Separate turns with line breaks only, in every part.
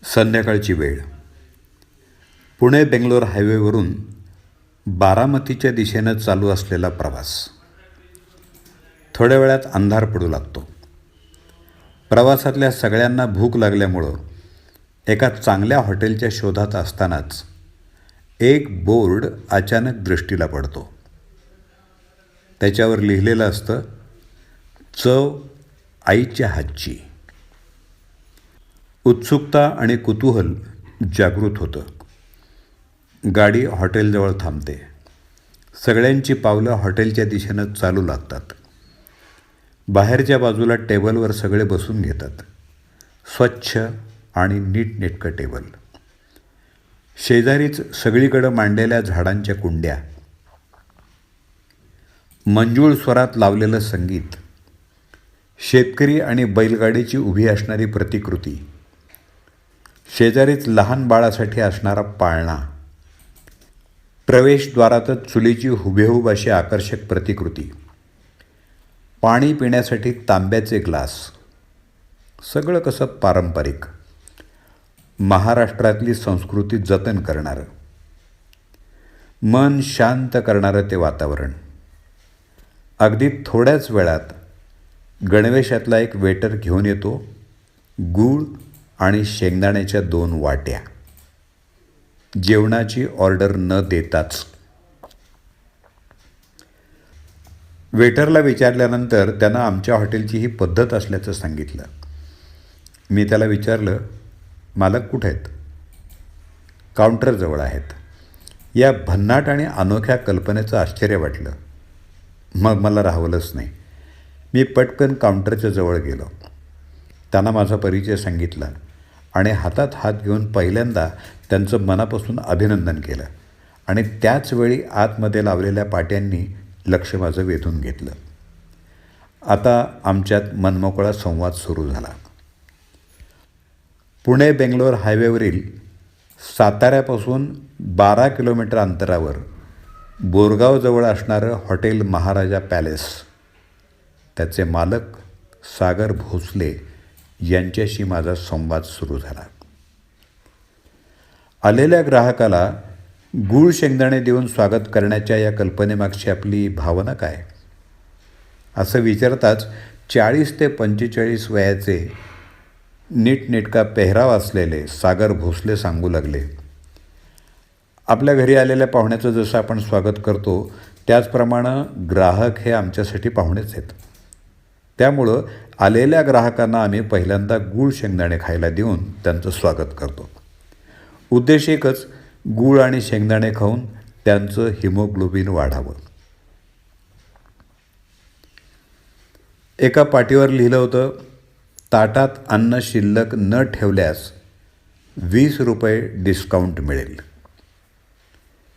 संध्याकाळची वेळ. पुणे बेंगलोर हायवेवरून बारामतीच्या दिशेनं चालू असलेला प्रवास. थोड्या वेळात अंधार पडू लागतो. प्रवासातल्या सगळ्यांना भूक लागल्यामुळं एका चांगल्या हॉटेलच्या शोधात असतानाच एक बोर्ड अचानक दृष्टीला पडतो. त्याच्यावर लिहिलेलं असतं, चव आईच्या हातची. उत्सुकता आणि कुतूहल जागृत होतं. गाडी हॉटेलजवळ थांबते. सगळ्यांची पावलं हॉटेलच्या दिशेनं चालू लागतात. बाहेरच्या बाजूला टेबलवर सगळे बसून घेतात. स्वच्छ आणि नीटनेटकं टेबल. शेजारीच सगळीकडं मांडलेल्या झाडांच्या कुंड्या. मंजूळ स्वरात लावलेलं संगीत. शेतकरी आणि बैलगाडीची उभी असणारी प्रतिकृती. शेजारीच लहान बाळासाठी असणारा पाळणा. प्रवेशद्वारातच चुलीची हुबेहूब अशी आकर्षक प्रतिकृती. पाणी पिण्यासाठी तांब्याचे ग्लास. सगळं कसं पारंपरिक, महाराष्ट्रातली संस्कृती जतन करणारं. मन शांत करणारं ते वातावरण. अगदी थोड्याच वेळात गणवेशातला एक वेटर घेऊन येतो गूळ आणि शेंगदाण्याच्या 2 वाट्या. जेवणाची ऑर्डर न देताच. वेटरला विचारल्यानंतर त्यानं आमच्या हॉटेलची ही पद्धत असल्याचं सांगितलं. मी त्याला विचारलं, मालक कुठे आहेत? काउंटरजवळ आहेत. या भन्नाट आणि अनोख्या कल्पनेचं आश्चर्य वाटलं. मग मला राहवलंच नाही. मी पटकन काउंटरच्या जवळ गेलो. त्यांना माझा परिचय सांगितला आणि हातात हात घेऊन पहिल्यांदा त्यांचं मनापासून अभिनंदन केलं आणि त्याचवेळी आतमध्ये लावलेल्या पाट्यांनी लक्ष माझं वेधून घेतलं. आता आमच्यात मनमोकळा संवाद सुरू झाला. पुणे बेंगलोर हायवेवरील साताऱ्यापासून 12 किलोमीटर अंतरावर बोरगावजवळ असणारं हॉटेल महाराजा पॅलेस. त्याचे मालक सागर भोसले यांच्याशी माझा संवाद सुरू झाला. आलेल्या ग्राहकाला गूळ शेंगदाणे देऊन स्वागत करण्याच्या या कल्पनेमागची आपली भावना काय, असं विचारताच 40 ते 45 वयाचे नीटनेटका पेहराव असलेले सागर भोसले सांगू लागले, आपल्या घरी आलेल्या पाहुण्याचं जसं आपण स्वागत करतो त्याचप्रमाणे ग्राहक हे आमच्यासाठी पाहुणेच आहेत. त्यामुळं आलेल्या ग्राहकांना आम्ही पहिल्यांदा गूळ शेंगदाणे खायला देऊन त्यांचं स्वागत करतो. उद्देश एकच, गूळ आणि शेंगदाणे खाऊन त्यांचं हिमोग्लोबिन वाढावं. एका पाटीवर लिहिलं होतं, ताटात अन्न शिल्लक न ठेवल्यास 20 रुपये डिस्काउंट मिळेल.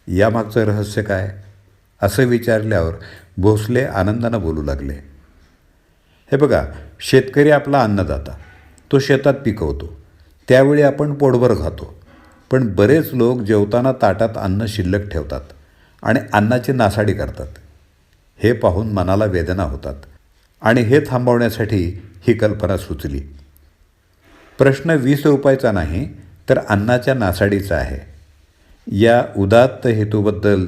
यामागचं रहस्य काय, असं विचारल्यावर भोसले आनंदानं बोलू लागले, हे बघा, शेतकरी आपला अन्नदाता, तो शेतात पिकवतो, त्यावेळी आपण पोटभर खातो. पण बरेच लोक जेवताना ताटात अन्न शिल्लक ठेवतात आणि अन्नाची नासाडी करतात. हे पाहून मनाला वेदना होतात आणि हे थांबवण्यासाठी ही कल्पना सुचली. प्रश्न 20 रुपयाचा नाही तर अन्नाच्या नासाडीचा आहे. या उदात्त हेतूबद्दल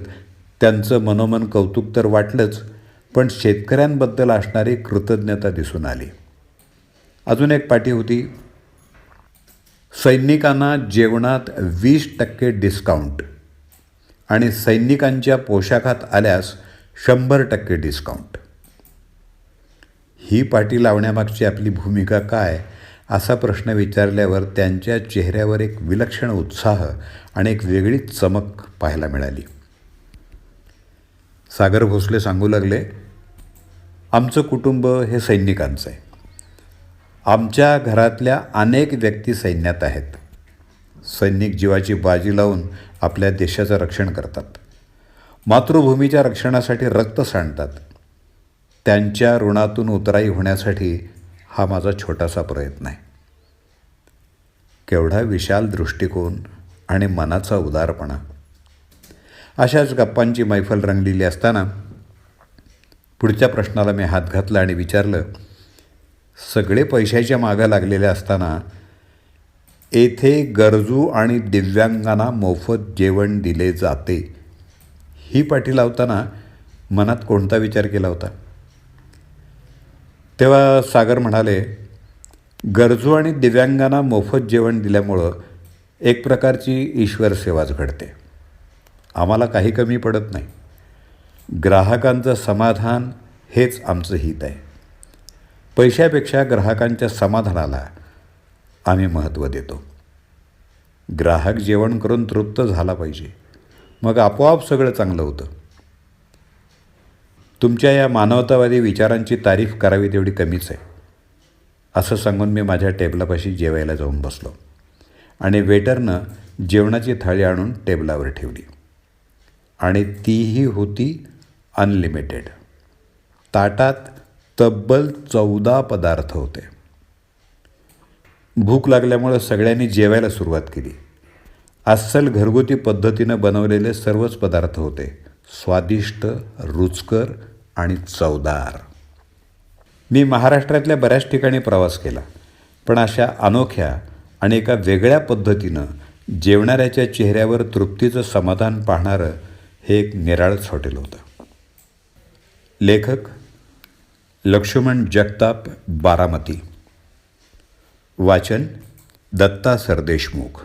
त्यांचं मनोमन कौतुक तर वाटलंच, पण शेतकऱ्यांबद्दल असणारी कृतज्ञता दिसून आली. अजून एक पाटी होती, सैनिकांना जेवणात 20% डिस्काउंट आणि सैनिकांच्या पोशाखात आल्यास 100% डिस्काउंट. ही पाटी लावण्यामागची आपली भूमिका काय, असा प्रश्न विचारल्यावर त्यांच्या चेहऱ्यावर एक विलक्षण उत्साह आणि एक वेगळीच चमक पाहायला मिळाली. सागर भोसले सांगू लागले, आमचं कुटुंब हे सैनिकांचं आहे. आमच्या घरातल्या अनेक व्यक्ती सैन्यात आहेत. सैनिक जीवाची बाजी लावून आपल्या देशाचं रक्षण करतात. मातृभूमीच्या रक्षणासाठी रक्त सांडतात. त्यांच्या ऋणातून उतराई होण्यासाठी हा माझा छोटासा प्रयत्न आहे. केवढा विशाल दृष्टिकोन आणि मनाचा उदारपणा. अशाच गप्पांची मैफल रंगलेली असताना पुढच्या प्रश्नाला मी हात घातला आणि विचारलं, सगळे पैशाच्या मागं लागलेले असताना येथे गरजू आणि दिव्यांगांना मोफत जेवण दिले जाते. ही पाटी लावताना मनात कोणता विचार केला होता? तेव्हा सागर म्हणाले, गरजू आणि दिव्यांगांना मोफत जेवण दिल्यामुळं एक प्रकारची ईश्वर सेवाच घडते. आम्हाला काही कमी पडत नाही. ग्राहकांचं समाधान हेच आमचं हित आहे. पैशापेक्षा ग्राहकांच्या समाधानाला आम्ही महत्त्व देतो. ग्राहक जेवण करून तृप्त झाला पाहिजे, मग आपोआप सगळं चांगलं होतं. तुमच्या या मानवतावादी विचारांची तारीफ करावी तेवढी कमीच आहे, असं सांगून मी माझ्या टेबलापाशी जेवायला जाऊन बसलो आणि वेटरनं जेवणाची थाळी आणून टेबलावर ठेवली आणि तीही होती अनलिमिटेड. ताटात तब्बल 14 पदार्थ होते. भूक लागल्यामुळं सगळ्यांनी जेवायला सुरुवात केली. अस्सल घरगुती पद्धतीनं बनवलेले सर्वच पदार्थ होते, स्वादिष्ट, रुचकर आणि चवदार. मी महाराष्ट्रातल्या बऱ्याच ठिकाणी प्रवास केला, पण अशा अनोख्या आणि एका वेगळ्या पद्धतीनं जेवणाऱ्याच्या चेहऱ्यावर तृप्तीचं समाधान पाहणारं हे एक निराळंच हॉटेल होतं. लेखक लक्ष्मण जगताप, बारामती. वाचन दत्ता सरदेशमुख.